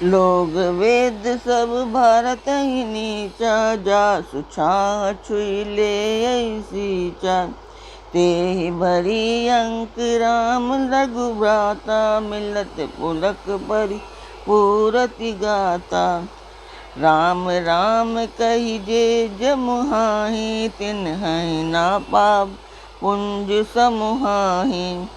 लोग वेद सब भारत ही नीचा, जासु छुई ले ऐसी चा। ते भरी अंक राम रघुव्राता, मिलत पुलक परि पूरति गाता। राम राम कही जे जमुहाहि, तिन्हि ना पाप पुंज समुहाहि।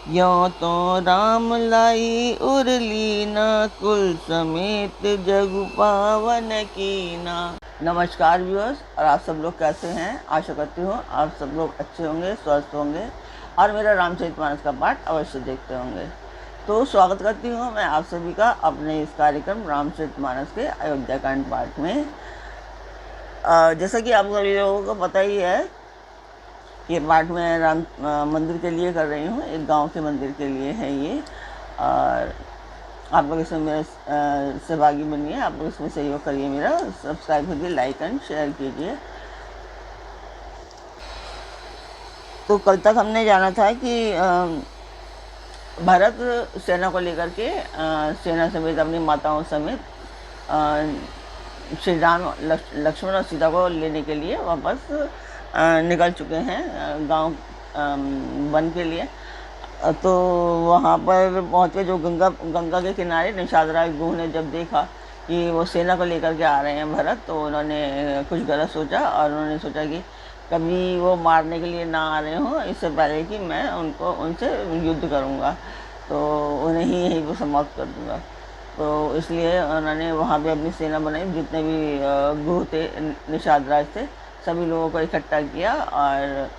यों तो राम लाई उरलीना, कुल समेत जगु पावन कीना। नमस्कार व्यूअर्स, और आप सब लोग कैसे हैं? आशा करती हूँ आप सब लोग अच्छे होंगे, स्वस्थ होंगे और मेरा रामचरितमानस का पाठ अवश्य देखते होंगे। तो स्वागत करती हूँ मैं आप सभी का अपने इस कार्यक्रम रामचरितमानस के अयोध्या कांड पाठ में। जैसा कि आप सभी लोगों को पता ही है, ये पाठ मैं राम मंदिर के लिए कर रही हूँ, एक गांव के मंदिर के लिए है ये। और आप लोग इसमें मेरे सहभागी बनिए, आप लोग इसमें सहयोग करिए, मेरा सब्सक्राइब कीजिए, लाइक एंड शेयर कीजिए। तो कल तक हमने जाना था कि भरत सेना को लेकर के सेना समेत अपनी माताओं समेत श्री राम लक्ष्मण और सीता को लेने के लिए वापस निकल चुके हैं गांव वन के लिए। तो वहाँ पर पहुँच के जो गंगा के किनारे निषाद राज गुह ने जब देखा कि वो सेना को लेकर के आ रहे हैं भरत, तो उन्होंने कुछ गलत सोचा और उन्होंने सोचा कि कभी वो मारने के लिए ना आ रहे हों, इससे पहले कि मैं उनसे युद्ध करूँगा तो उन्हें ही यहीं पर समाप्त कर दूँगा। तो इसलिए उन्होंने वहाँ पे अपनी सेना बनाई, जितने भी गुह थे, निषाद राज थे, सभी लोगों को इकट्ठा किया और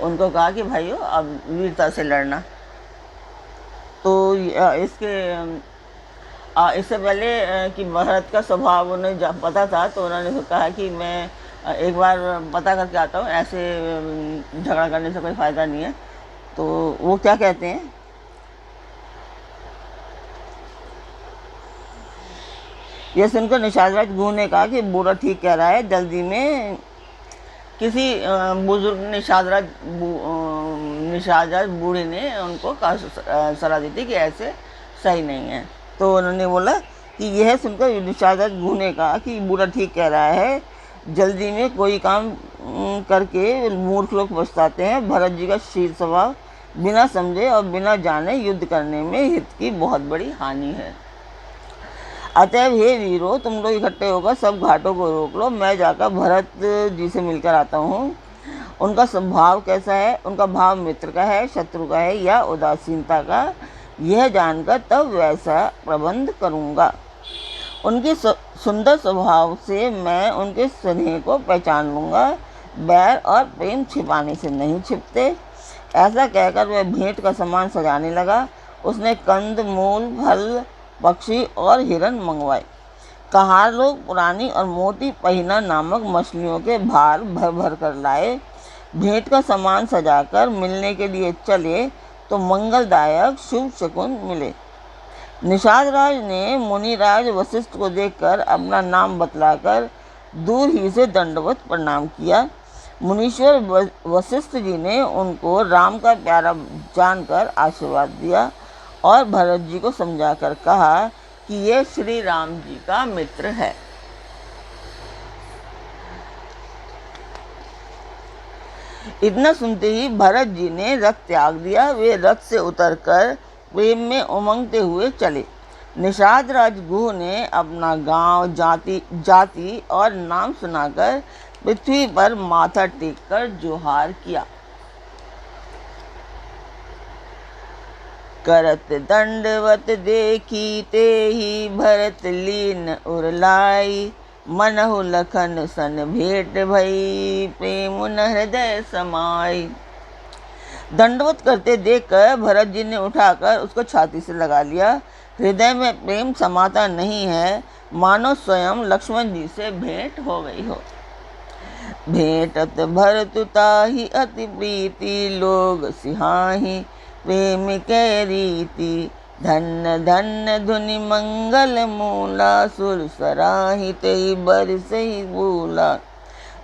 उनको कहा कि भाइयों अब वीरता से लड़ना। तो इससे पहले कि भरत का स्वभाव उन्हें जब पता था, तो उन्होंने कहा कि मैं एक बार पता करके आता हूँ, ऐसे झगड़ा करने से कोई फ़ायदा नहीं है। तो वो क्या कहते हैं, यह सुनकर निषाद राज गुह ने कहा कि बूढ़ा ठीक कह रहा है। जल्दी में किसी बुजुर्ग निषाद राज बूढ़े ने उनको सलाह दी थी कि ऐसे सही नहीं है। तो उन्होंने बोला कि यह सुनकर निषाद राज गुह ने कहा कि बूढ़ा ठीक कह रहा है, जल्दी में कोई काम करके मूर्ख लोग पछताते हैं। भरत जी का शील स्वभाव बिना समझे और बिना जाने युद्ध करने में हित की बहुत बड़ी हानि है। अतएव हे वीरों, तुम लोग इकट्ठे होकर सब घाटों को रोक लो, मैं जाकर भरत जी से मिलकर आता हूँ। उनका स्वभाव कैसा है, उनका भाव मित्र का है, शत्रु का है या उदासीनता का, यह जानकर तब वैसा प्रबंध करूँगा। उनके सुंदर स्वभाव से मैं उनके स्नेह को पहचान लूँगा। बैर और प्रेम छिपाने से नहीं छिपते। ऐसा कहकर वह भेंट का सामान सजाने लगा। उसने कंद मूल फल पक्षी और हिरण मंगवाए। कहार लोग पुरानी और मोटी पहिना नामक मछलियों के भार भर भर कर लाए। भेंट का सामान सजाकर मिलने के लिए चले तो मंगलदायक शुभ शकुन मिले। निषाद राज ने मुनिराज वशिष्ठ को देखकर अपना नाम बतलाकर दूर ही से दंडवत प्रणाम किया। मुनीश्वर वशिष्ठ जी ने उनको राम का प्यारा जानकर आशीर्वाद दिया और भरत जी को समझाकर कहा कि ये श्री राम जी का मित्र है। इतना सुनते ही भरत जी ने रथ त्याग दिया। वे रथ से उतरकर प्रेम में उमंगते हुए चले। निषाद राज गुह ने अपना गांव, जाति और नाम सुनाकर पृथ्वी पर माथा टेककर जोहार किया। करत दंडवत देखी ते ही भरत लीन उरलाई। मनहु लखन सन भेंट भई, प्रेम न हृदय समाई। दंडवत करते देखकर भरत जी ने उठाकर उसको छाती से लगा लिया। हृदय में प्रेम समाता नहीं है, मानो स्वयं लक्ष्मण जी से भेंट हो गई हो। भेंटत भरत ताहि अति प्रीति, लोग सिहाहि प्रेम के रीति। धन्य धन्य धुनि मंगल मूला, सुर सराहित बरसहि भूला।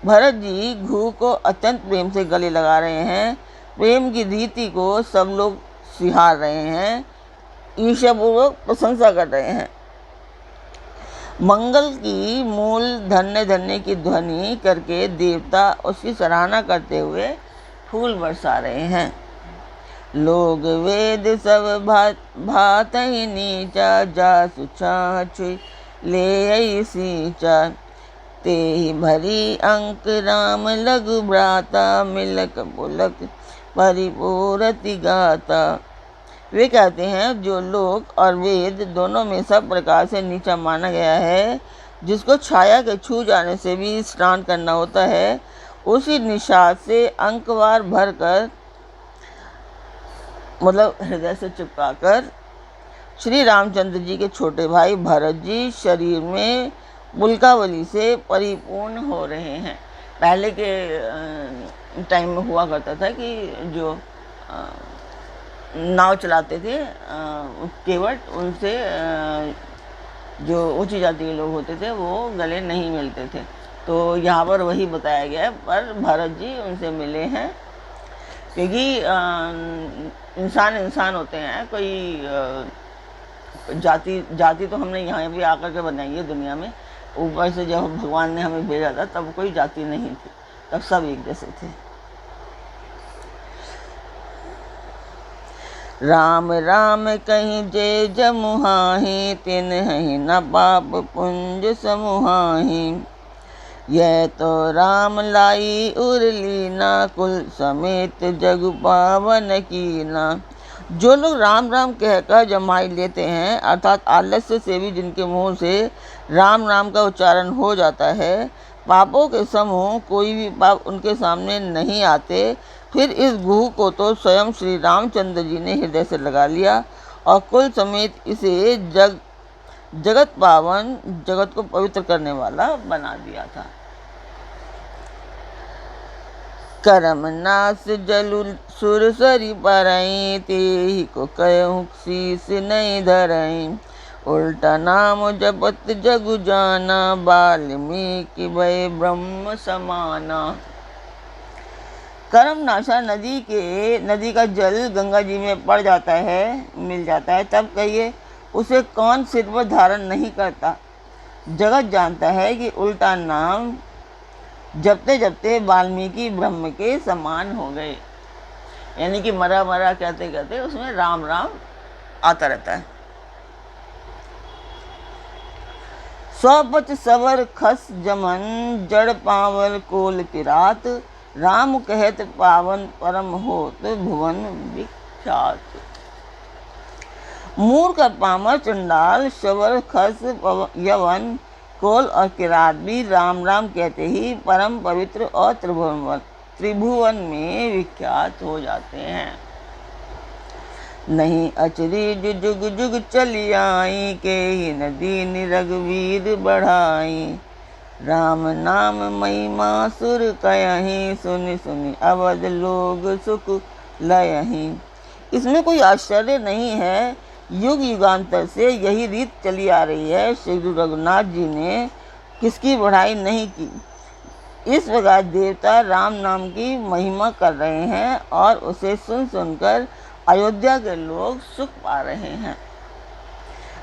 भरत जी घू को अत्यंत प्रेम से गले लगा रहे हैं। प्रेम की रीति को सब लोग सिहार रहे हैं, ईर्ष्यापूर्वक प्रशंसा कर रहे हैं। मंगल की मूल धन्य धन्य की ध्वनि करके देवता उसकी सराहना करते हुए फूल बरसा रहे हैं। लोग वेद सब भात ही नीचा, जासु छाह छुई ले सींचा। ते ही भरी अंक राम लघु भ्राता, मिलक पुलक परिपूरति गाता। वे कहते हैं जो लोक और वेद दोनों में सब प्रकार से नीचा माना गया है, जिसको छाया के छू जाने से भी स्नान करना होता है, उसी निषाद से अंकवार भरकर मतलब हृदय से चिपकाकर श्री रामचंद्र जी के छोटे भाई भरत जी शरीर में पुलकावली से परिपूर्ण हो रहे हैं। पहले के टाइम में हुआ करता था कि जो नाव चलाते थे केवट, उनसे जो ऊंची जाति के लोग होते थे वो गले नहीं मिलते थे। तो यहाँ पर वही बताया गया है, पर भरत जी उनसे मिले हैं, क्योंकि इंसान होते हैं। कोई जाति तो हमने यहाँ भी आकर के बनाई है दुनिया में। ऊपर से जब भगवान ने हमें भेजा था तब कोई जाति नहीं थी, तब सब एक जैसे थे। राम राम कहीं जे जमुहाही, तिन ही न पाप पुंज समुहाही। यह तो राम लाई उरलीना, कुल समेत जग पावन कीना। जो लोग राम राम कहकर जमाई लेते हैं, अर्थात आलस्य से भी जिनके मुंह से राम नाम का उच्चारण हो जाता है, पापों के समूह कोई भी पाप उनके सामने नहीं आते। फिर इस गुह को तो स्वयं श्री रामचंद्र जी ने हृदय से लगा लिया और कुल समेत इसे जगत पावन, जगत को पवित्र करने वाला बना दिया था। करम नास जलु सुरसरी परई, तेहि को कहूँ शीस नहीं धरई। उल्टा नाम जपत जगु जाना, वाल्मीकि भय ब्रह्म समाना। कर्मनाशा नदी का जल गंगा जी में पड़ जाता है, मिल जाता है, तब कहिए उसे कौन सिर पर धारण नहीं करता। जगत जानता है कि उल्टा नाम जपते जपते वाल्मीकि ब्रह्म के समान हो गए। यानी कि मरा मरा कहते कहते उसमें राम राम आता रहता है। स्वपच सवर खस जमन, जड़ पावर कोल किरात। राम कहत पावन परम होत, भुवन विख्यात। मूर्ख पामर चंडाल शवर खस यवन कोल और किरात भी राम राम कहते ही परम पवित्र और त्रिभुवन में विख्यात हो जाते हैं। नहीं अचरी जुग जुग चली आई, के ही नदी रघुवीर बढ़ाई। राम नाम महिमा सुर कयहि, सुनि सुनि अवध लोग सुख लयहि। इसमें कोई आश्चर्य नहीं है, युग युगांतर से यही रीत चली आ रही है। श्री गुरु रघुनाथ जी ने किसकी बढ़ाई नहीं की। इस प्रकार देवता राम नाम की महिमा कर रहे हैं और उसे सुन सुनकर अयोध्या के लोग सुख पा रहे हैं।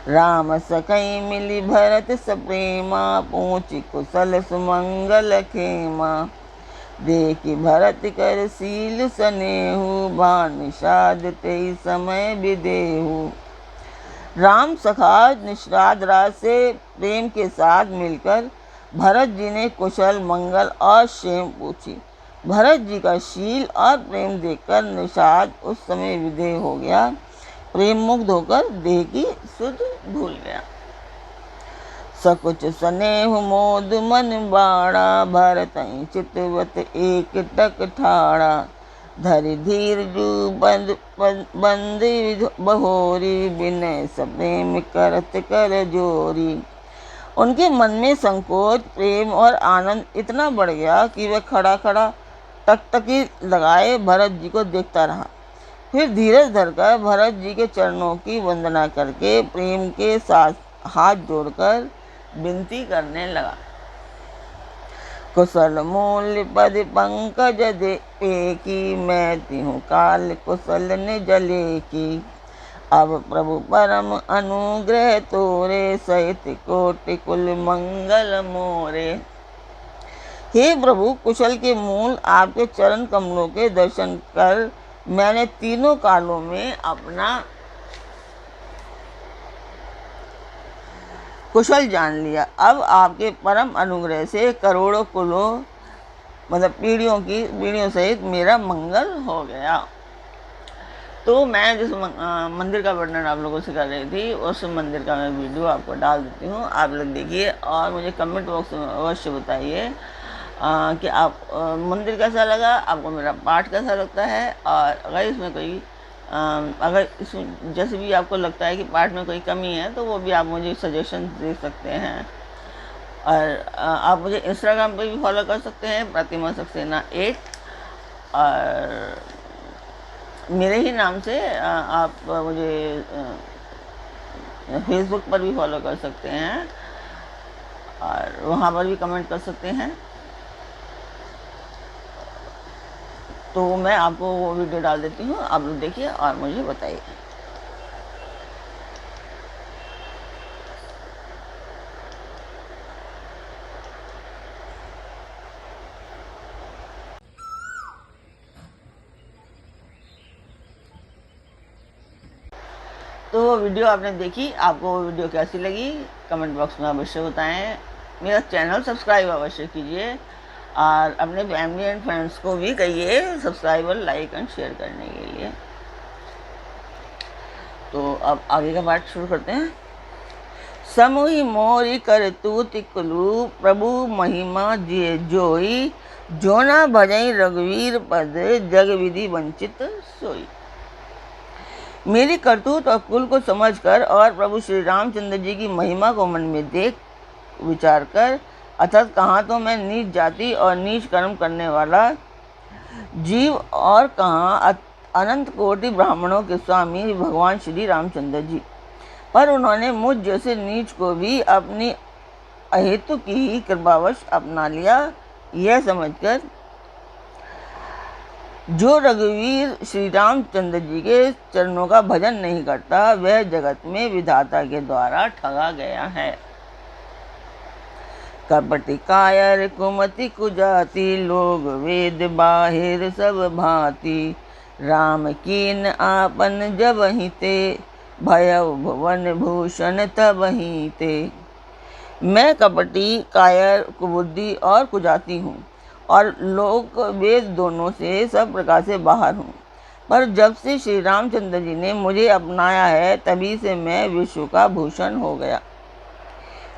राम सखई मिली भरत सप्रेमा, पूछी कुशल सुमंगल खेमा। देखी भरत कर सील सनेहु, भान निषाद तेई समय विदेहु। राम सखा निषाद राज से प्रेम के साथ मिलकर भरत जी ने कुशल मंगल और क्षेम पूछी। भरत जी का शील और प्रेम देखकर निषाद उस समय विदेह हो गया, प्रेम मुग्ध होकर देह की सुध भूल गया। सकुच स्नेह मोद मन बाड़ा, भरत चितवत एक टक ठाड़ा। धरि धीर जू बंद बहोरी, विनय सप्रेम करत कर जोरी। उनके मन में संकोच, प्रेम और आनंद इतना बढ़ गया कि वह खड़ा खड़ा टकटकी लगाए भरत जी को देखता रहा। फिर धीरज धरकर भरत जी के चरणों की वंदना करके प्रेम के साथ हाथ जोड़कर विनती करने लगा। कुशल मूल पद पंकज दे की, मैं तिहूँ काल कुशल ने जले की। अब प्रभु परम अनुग्रह तोरे, सहित कोटि कुल मंगल मोरे। हे प्रभु, कुशल के मूल आपके चरण कमलों के दर्शन कर मैंने तीनों कालों में अपना कुशल जान लिया। अब आपके परम अनुग्रह से करोड़ों कुलों मतलब पीढ़ियों सहित मेरा मंगल हो गया। तो मैं जिस मंदिर का वर्णन आप लोगों से कर रही थी, उस मंदिर का मैं वीडियो आपको डाल देती हूँ, आप लोग देखिए और मुझे कमेंट बॉक्स में अवश्य बताइए कि आप मंदिर कैसा लगा, आपको मेरा पाठ कैसा लगता है। और अगर इसमें कोई अगर इसमें जैसे भी आपको लगता है कि पाठ में कोई कमी है तो वो भी आप मुझे सजेशन दे सकते हैं। और आप मुझे इंस्टाग्राम पे भी फॉलो कर सकते हैं, प्रतिमा सक्सेना 8, और मेरे ही नाम से आप मुझे फेसबुक पर भी फॉलो कर सकते हैं और वहाँ पर भी कमेंट कर सकते हैं। तो मैं आपको वो वीडियो डाल देती हूँ, आप लोग देखिए और मुझे बताइए। तो वो वीडियो आपने देखी, आपको वो वीडियो कैसी लगी कमेंट बॉक्स में अवश्य बताएं। मेरा चैनल सब्सक्राइब अवश्य कीजिए और अपने फैमिली एंड फ्रेंड्स को भी कहिए सब्सक्राइब और लाइक एंड शेयर करने के लिए। तो अब आगे का पाठ शुरू करते हैं। समूहि मोरी कर तूति कुलू, प्रभु महिमा जिय जोई, जोना भजई रघुवीर पद, जग विधि वंचित सोई। मेरी करतूत और कुल को समझकर और प्रभु श्री रामचंद्र जी की महिमा को मन में देख विचार कर, अर्थात कहाँ तो मैं नीच जाति और नीच कर्म करने वाला जीव और कहाँ अनंत कोटि ब्राह्मणों के स्वामी भगवान श्री रामचंद्र जी, पर उन्होंने मुझ जैसे नीच को भी अपनी अहेतु की ही कृपावश अपना लिया। यह समझकर जो रघुवीर श्री रामचंद्र जी के चरणों का भजन नहीं करता वह जगत में विधाता के द्वारा ठगा गया है। कपटी कायर कुमति कुजाति, लोग वेद बाहिर सब भांति, राम कीन आपन जबहि ते, भयउ भुवन भूषण तबहि ते। मैं कपटी, कायर, कुबुद्धि और कुजाति हूँ और लोक वेद दोनों से सब प्रकार से बाहर हूँ, पर जब से श्री रामचंद्र जी ने मुझे अपनाया है तभी से मैं विश्व का भूषण हो गया।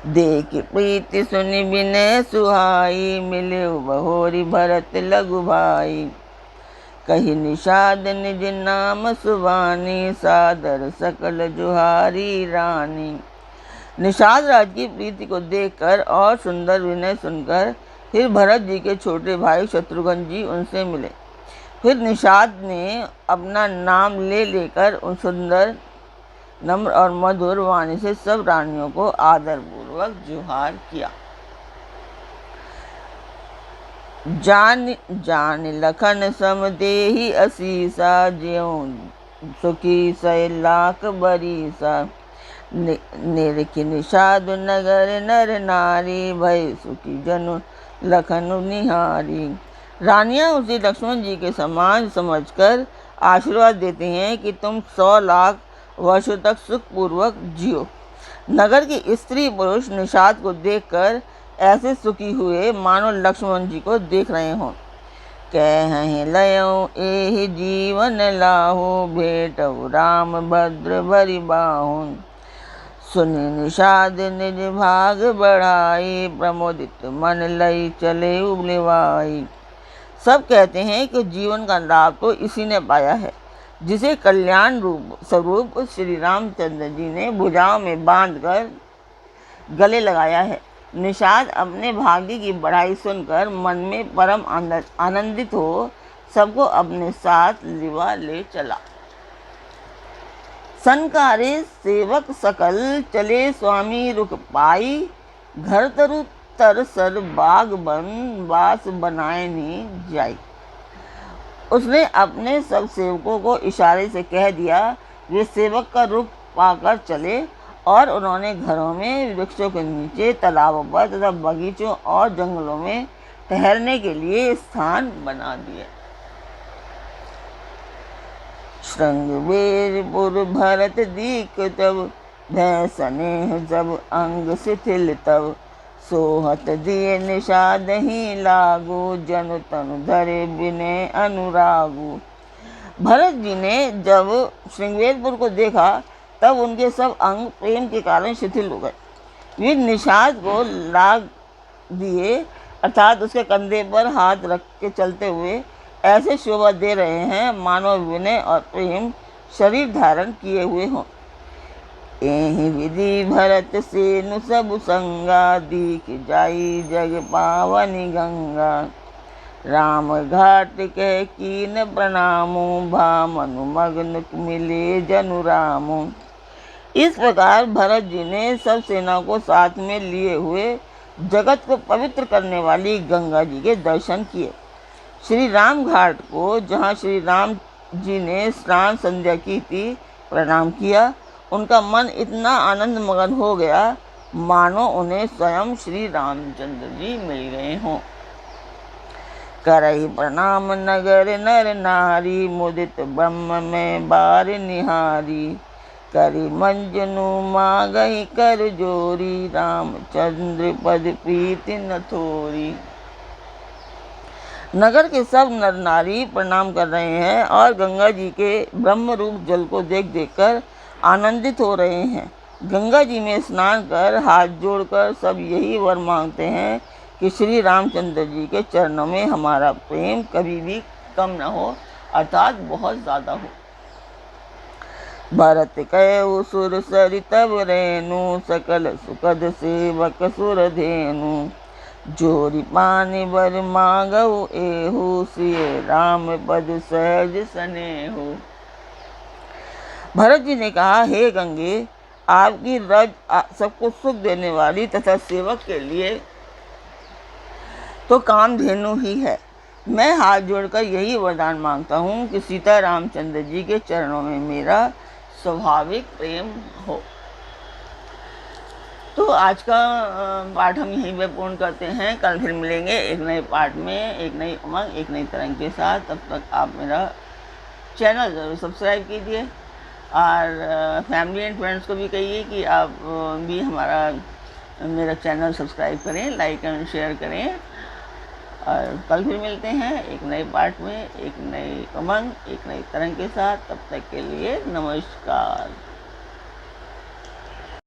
देख प्रीति सुनि विनय सुहाई, मिले बहोरी भरत लघु भाई, कही निषाद निज नाम सुबानी, सादर सकल जुहारी रानी। निषाद राज की प्रीति को देखकर और सुंदर विनय सुनकर फिर भरत जी के छोटे भाई शत्रुघ्न जी उनसे मिले। फिर निषाद ने अपना नाम ले लेकर उन सुंदर नम्र और मधुर वाणी से सब रानियों को आदरपूर्वक जुहार किया। जान जान लखन सम देहि असीसा, ज्यों सुखी सै लाख बरीसा, निरखि निषाद नगर नर नारी, भय सुखी जनु लखन निहारी। रानियां उसे लक्ष्मण जी के समान समझकर आशीर्वाद देती हैं कि तुम 100 लाख वर्षों तक सुखपूर्वक जियो। नगर की स्त्री पुरुष निषाद को देखकर ऐसे सुखी हुए मानो लक्ष्मण जी को देख रहे हों। कह लयो एहि जीवन लाहु, भेटउ राम भद्र भरि बाहु, सुनि निषाद निज भाग बढ़ाई, प्रमोदित मन लई चले उबलिवाई। सब कहते हैं कि जीवन का लाभ तो इसी ने पाया है जिसे कल्याण रूप स्वरूप श्री रामचंद्र जी ने भुजाओं में बांधकर गले लगाया है। निषाद अपने भाग्य की बढ़ाई सुनकर मन में परम आनंदित हो सबको अपने साथ लिवा ले चला। संकारे सेवक सकल, चले स्वामी रुख पाई, घर तरु तर सर बाग बन, बास बनाए नी जाई। उसने अपने सब सेवकों को इशारे से कह दिया वे सेवक का रूप पाकर चले और उन्होंने घरों में, वृक्षों के नीचे, तालाबों पर तथा बगीचों और जंगलों में ठहरने के लिए स्थान बना दिए। श्रृंगवेरपुर भरत दीक तब, भय स्नेह जब अंग शिथिल तब, सोहत दिए निषाद ही लागू, जनु तनु धरे विनय अनुरागु। भरत जी ने जब श्रृंगवेरपुर को देखा तब उनके सब अंग प्रेम के कारण शिथिल हो गए। वे निषाद को लाग दिए, अर्थात उसके कंधे पर हाथ रख के चलते हुए ऐसे शोभा दे रहे हैं मानो विनय और प्रेम शरीर धारण किए हुए हों। एहि विधि भरत सेनु सब संगा, दीख जाई जग पावनी गंगा। राम घाट कह कीन प्रणामो, भामनु मग्न मिले जनु रामो। इस प्रकार भरत जी ने सब सेना को साथ में लिए हुए जगत को पवित्र करने वाली गंगा जी के दर्शन किए। श्री राम घाट को, जहाँ श्री राम जी ने स्नान संध्या की थी, प्रणाम किया। उनका मन इतना आनंद मगन हो गया मानो उन्हें स्वयं श्री रामचंद्र जी मिल गए हों। करई प्रणाम नगर नर नारी, मुदित ब्रह्म में बार निहारी। करी मंजनु मांगई कर जोरी, रामचंद्र पद प्रीति न थोरी। नगर के सब नर नारी प्रणाम कर रहे हैं और गंगा जी के ब्रह्म रूप जल को देख देख कर आनंदित हो रहे हैं। गंगा जी में स्नान कर हाथ जोड़कर सब यही वर मांगते हैं कि श्री रामचंद्र जी के चरणों में हमारा प्रेम कभी भी कम न हो, अर्थात बहुत ज़्यादा हो। भरत कहो सुर सरि तब रेणु, सकल सुखद सेवक सुर धेनु। जोरी पानी बर मांगऊ एहू, सिय राम पद सहज स्नेहु। भरत जी ने कहा, हे गंगे, आपकी रज सबको सुख देने वाली तथा सेवक के लिए तो कामधेनु ही है। मैं हाथ जोड़कर यही वरदान मांगता हूँ कि सीता रामचंद्र जी के चरणों में मेरा स्वाभाविक प्रेम हो। तो आज का पाठ हम यहीं पे पूर्ण करते हैं। कल फिर मिलेंगे एक नए पाठ में, एक नई उमंग, एक नई तरंग के साथ। तब तक आप मेरा चैनल ज़रूर सब्सक्राइब कीजिए और फैमिली एंड फ्रेंड्स को भी कहिए कि आप भी मेरा चैनल सब्सक्राइब करें, लाइक एंड शेयर करें। और कल फिर मिलते हैं एक नए पाठ में, एक नई उमंग, एक नई तरंग के साथ। तब तक के लिए नमस्कार।